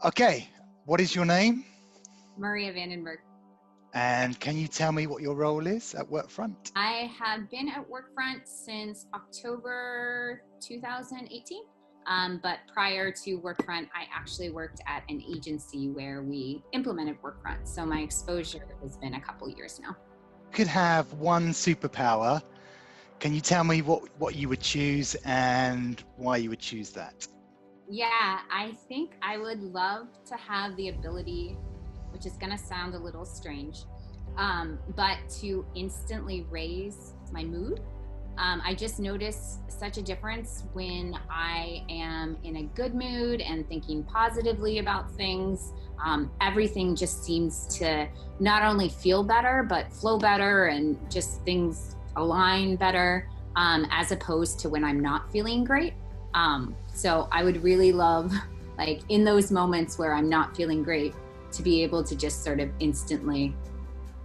Okay, what is your name? Maria Vandenburg. And can you tell me what your role is at Workfront? I have been at Workfront since October 2018. But prior to Workfront, I actually worked at an agency where we implemented Workfront. So my exposure has been a couple years now. You could have one superpower. Can you tell me what you would choose and why you would choose that? Yeah, I think I would love to have the ability, which is going to sound a little strange, but to instantly raise my mood. I just notice such a difference when I am in a good mood and thinking positively about things. Everything just seems to not only feel better, but flow better and just things align better, as opposed to when I'm not feeling great. So I would really love, like in those moments where I'm not feeling great, to be able to just sort of instantly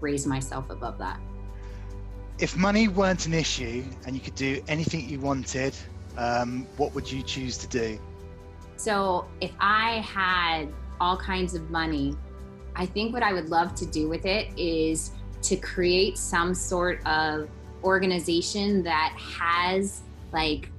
raise myself above that. If money weren't an issue and you could do anything you wanted, what would you choose to do? So if I had all kinds of money, I think what I would love to do with it is to create some sort of organization that has, like,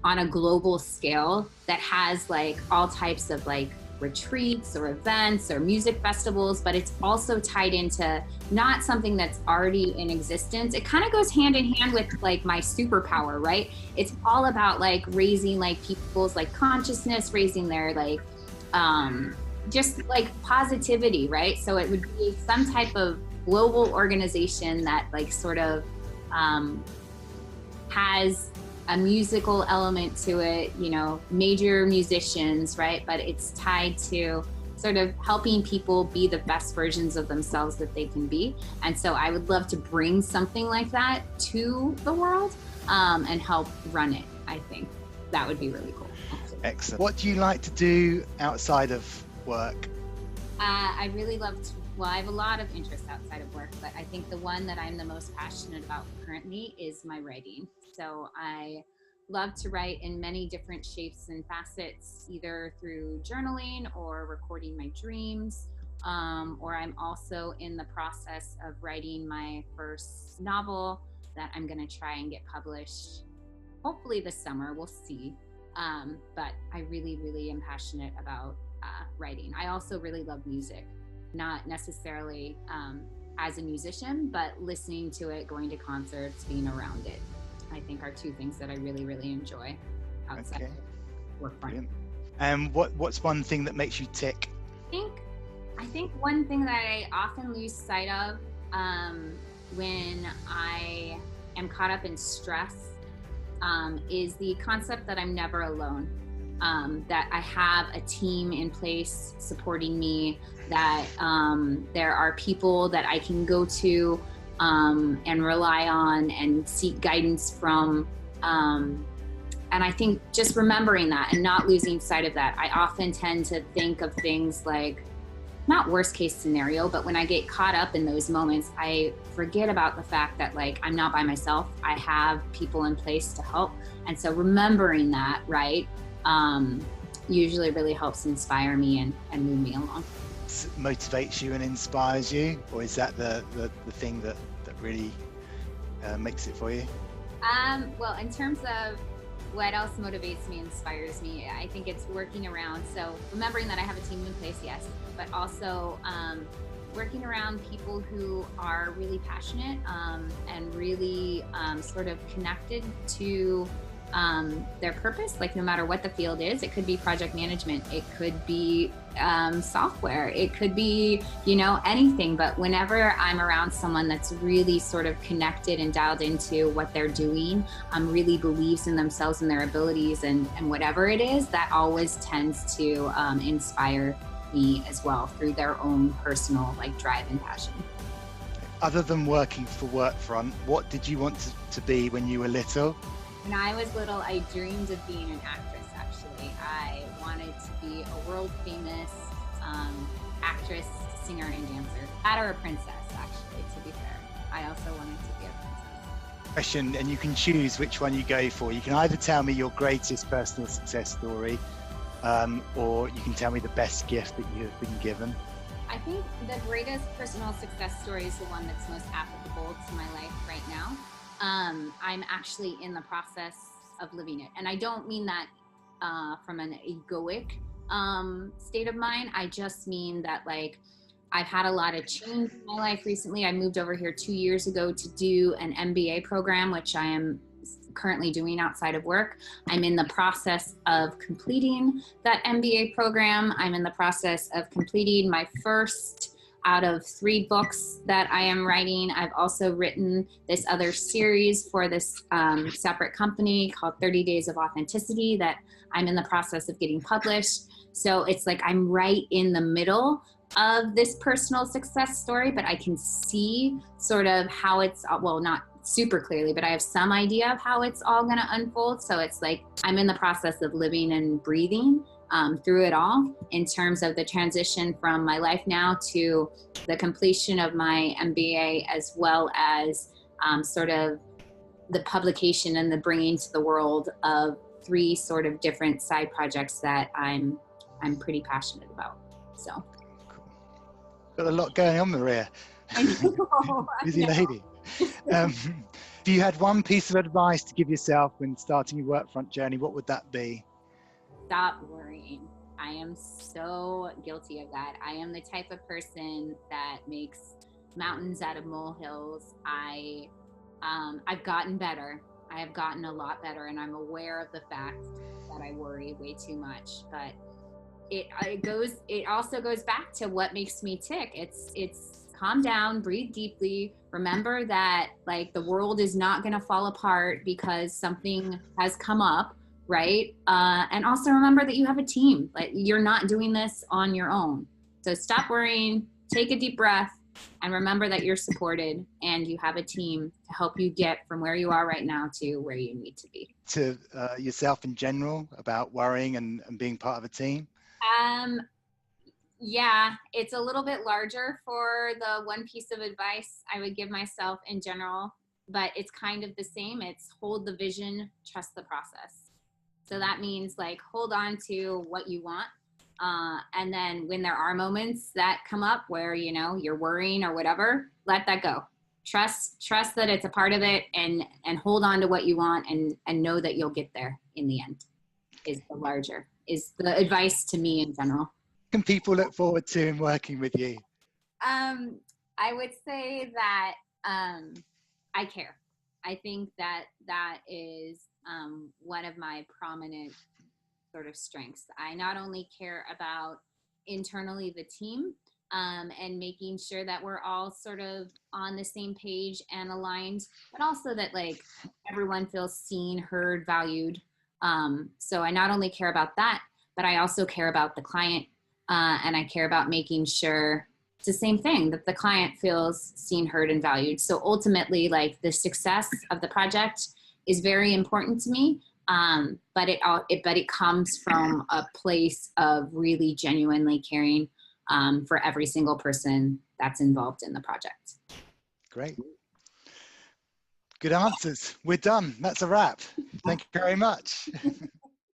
on a global scale, that has like all types of like retreats or events or music festivals, but it's also tied into not something that's already in existence. It kind of goes hand in hand with like my superpower, right? It's all about like raising like people's like consciousness, raising their like just like positivity, right? So it would be some type of global organization that like sort of has a musical element to it, you know, major musicians, right? But it's tied to sort of helping people be the best versions of themselves that they can be. And so I would love to bring something like that to the world, and help run it. I think that would be really cool. Excellent. What do you like to do outside of work? I really love to, well, I have a lot of interests outside of work, but I think the one that I'm the most passionate about currently is my writing. So I love to write in many different shapes and facets, either through journaling or recording my dreams, or I'm also in the process of writing my first novel that I'm going to try and get published, hopefully this summer, we'll see. But I really, really am passionate about writing. I also really love music, not necessarily as a musician, but listening to it, going to concerts, being around it, I think are two things that I really, really enjoy outside of Workfront. And what's one thing that makes you tick? I think one thing that I often lose sight of when I am caught up in stress is the concept that I'm never alone. That I have a team in place supporting me, that there are people that I can go to and rely on and seek guidance from. And I think just remembering that and not losing sight of that. I often tend to think of things like, not worst case scenario, but when I get caught up in those moments, I forget about the fact that like I'm not by myself. I have people in place to help. And so remembering that, right, usually really helps inspire me and move me along. Motivates you and inspires you, or is that the thing that really makes it for you? Well, in terms of what else motivates me, inspires me, I think it's working around, so remembering that I have a team in place, yes, but also working around people who are really passionate and really sort of connected to their purpose, like no matter what the field is. It could be project management, it could be software, it could be, you know, anything. But whenever I'm around someone that's really sort of connected and dialed into what they're doing, really believes in themselves and their abilities and whatever it is, that always tends to inspire me as well through their own personal like drive and passion. Other than working for Workfront, what did you want to be when you were little? When I was little, I dreamed of being an actress, actually. I wanted to be a world famous actress, singer, and dancer. That or a princess, actually, to be fair. I also wanted to be a princess. Question, and you can choose which one you go for. You can either tell me your greatest personal success story, or you can tell me the best gift that you have been given. I think the greatest personal success story is the one that's most applicable to my life right now. I'm actually in the process of living it. And I don't mean that from an egoic state of mind. I just mean that, like, I've had a lot of change in my life recently. I moved over here 2 years ago to do an MBA program, which I am currently doing outside of work. I'm in the process of completing that MBA program. I'm in the process of completing my first out of 3 books that I am writing. I've also written this other series for this separate company called 30 Days of Authenticity that I'm in the process of getting published. So it's like I'm right in the middle of this personal success story, but I can see sort of how it's, well, not super clearly, but I have some idea of how it's all going to unfold. So it's like I'm in the process of living and breathing through it all in terms of the transition from my life now to the completion of my MBA, as well as sort of the publication and the bringing to the world of 3 sort of different side projects that I'm pretty passionate about. So. Got a lot going on, Maria. I know. Busy lady. If you had one piece of advice to give yourself when starting your workfront journey, what would that be? Stop worrying. I am so guilty of that. I am the type of person that makes mountains out of molehills. I've gotten better. I have gotten a lot better, and I'm aware of the fact that I worry way too much. But it also goes back to what makes me tick. It's calm down, breathe deeply, remember that, like, the world is not going to fall apart because something has come up, right? And also remember that you have a team. Like, you're not doing this on your own. So stop worrying, take a deep breath, and remember that you're supported and you have a team to help you get from where you are right now to where you need to be. To yourself in general about worrying and being part of a team? Yeah, it's a little bit larger for the one piece of advice I would give myself in general, but it's kind of the same. It's hold the vision, trust the process. So that means, like, hold on to what you want. And then when there are moments that come up where, you know, you're worrying or whatever, let that go. Trust that it's a part of it, and hold on to what you want, and know that you'll get there in the end is the advice to me in general. Can people look forward to working with you? I would say that I care. I think that is one of my prominent sort of strengths. I not only care about internally the team and making sure that we're all sort of on the same page and aligned, but also that, like, everyone feels seen, heard, valued. So I not only care about that, but I also care about the client. And I care about making sure it's the same thing, that the client feels seen, heard, and valued. So ultimately, like, the success of the project is very important to me. But it comes from a place of really genuinely caring for every single person that's involved in the project. Great. Good answers. We're done. That's a wrap. Thank you very much.